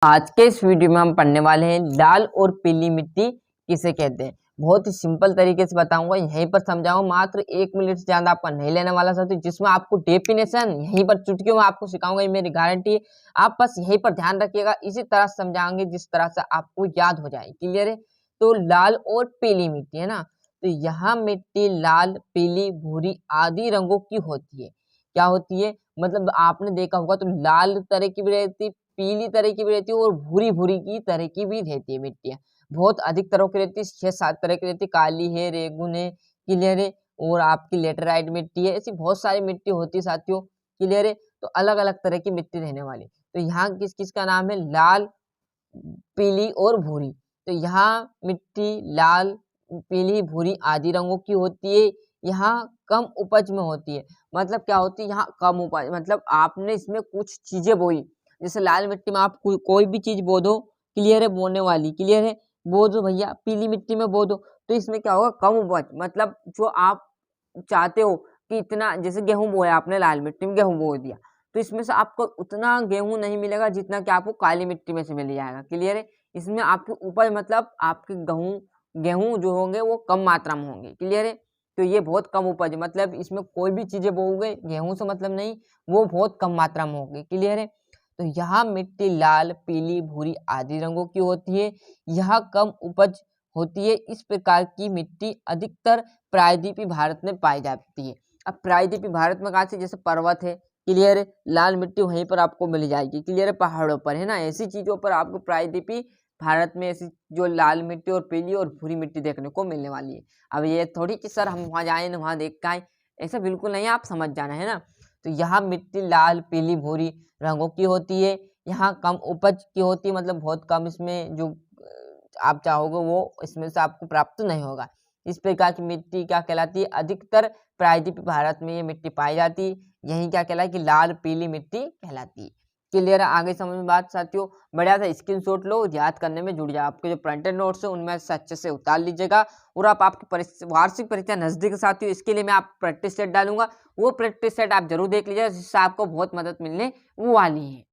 आज के इस वीडियो में हम पढ़ने वाले हैं लाल और पीली मिट्टी किसे कहते हैं। बहुत ही सिंपल तरीके से बताऊंगा, यहीं पर समझाऊंगा। मात्र 1 मिनट से ज्यादा आपका नहीं लेने वाला साथी, जिसमें आपको डेफिनेशन यहीं पर चुटकियों में आपको सिखाऊंगा, ये मेरी गारंटी है। आप बस यहीं पर ध्यान रखिएगा, इसी तरह समझाएंगे जिस तरह से आपको याद हो जाए। क्लियर है? तो लाल और पीली मिट्टी है ना, तो यहाँ मिट्टी लाल, पीली, भूरी आदि रंगों की होती है। क्या होती है? मतलब आपने देखा होगा तो लाल तरह की भी रहती, पीली तरह की भी रहती है और भूरी भूरी की तरह की भी रहती है मिट्टियाँ। बहुत अधिक तरह की रहती है, 6-7 तरह की रहती है। काली है, रेगुन है, क्लियर है, और आपकी लेटेराइट मिट्टी है। ऐसी बहुत सारी मिट्टी होती है साथियों। क्लियर है? तो अलग अलग तरह की मिट्टी रहने वाली। तो यहाँ किस किस का नाम है? लाल, पीली और भूरी। तो यहाँ मिट्टी लाल, पीली, भूरी आदि रंगों की होती है। यहाँ कम उपज में होती है। मतलब क्या होती है? यहाँ कम उपज, मतलब आपने इसमें कुछ चीजें बोई। जैसे लाल मिट्टी में आप कोई भी चीज बो दो, क्लियर है, बोने वाली, क्लियर है, बो दो भैया। पीली मिट्टी में बो दो तो इसमें क्या होगा? कम उपज। मतलब जो आप चाहते हो कि इतना, जैसे गेहूं बोया आपने, लाल मिट्टी में गेहूं बो दिया, तो इसमें से आपको उतना गेहूं नहीं मिलेगा जितना कि आपको काली मिट्टी में से मिल जाएगा। क्लियर है? इसमें आपकी उपज, मतलब आपके गेहूं गेहूं जो होंगे वो कम मात्रा में होंगे। क्लियर है? तो ये बहुत कम उपज, मतलब इसमें कोई भी चीजें बोओगे, गेहूं से मतलब नहीं, वो बहुत कम मात्रा में होगी। क्लियर है? तो यहाँ मिट्टी लाल, पीली, भूरी आदि रंगों की होती है। यहाँ कम उपज होती है। इस प्रकार की मिट्टी अधिकतर प्रायद्वीपीय भारत में पाई जाती है। अब प्रायद्वीपीय भारत में कहा से, जैसे पर्वत है, क्लियर है, लाल मिट्टी वहीं पर आपको मिल जाएगी। क्लियर है? पहाड़ों पर, है ना, ऐसी चीजों पर आपको प्रायद्वीपीय भारत में ऐसी जो लाल मिट्टी और पीली और भूरी मिट्टी देखने को मिलने वाली है। अब ये थोड़ी कि सर हम वहां जाए ना वहां देख के आए, ऐसा बिल्कुल नहीं है, आप समझ जाना, है ना। तो यहाँ मिट्टी लाल, पीली, भूरी रंगों की होती है। यहाँ कम उपज की होती है, मतलब बहुत कम इसमें जो आप चाहोगे वो इसमें से आपको प्राप्त नहीं होगा। इस प्रकार की मिट्टी क्या कहलाती है? अधिकतर प्रायद्वीपीय भारत में ये मिट्टी पाई जाती है। यही क्या कहलाती है? कि लाल, पीली मिट्टी कहलाती है। क्लियर है? आगे समझ में बात साथियों? बढ़िया सा स्क्रीनशॉट लो, याद करने में जुड़ जाओ। आपके जो प्रिंटेड नोट्स है उनमें से अच्छे से उतार लीजिएगा। और आप आपकी वार्षिक परीक्षा नजदीक साथियों, इसके लिए मैं आप प्रैक्टिस सेट डालूंगा, वो प्रैक्टिस सेट आप जरूर देख लीजिएगा, जिससे आपको बहुत मदद मिलने वाली है।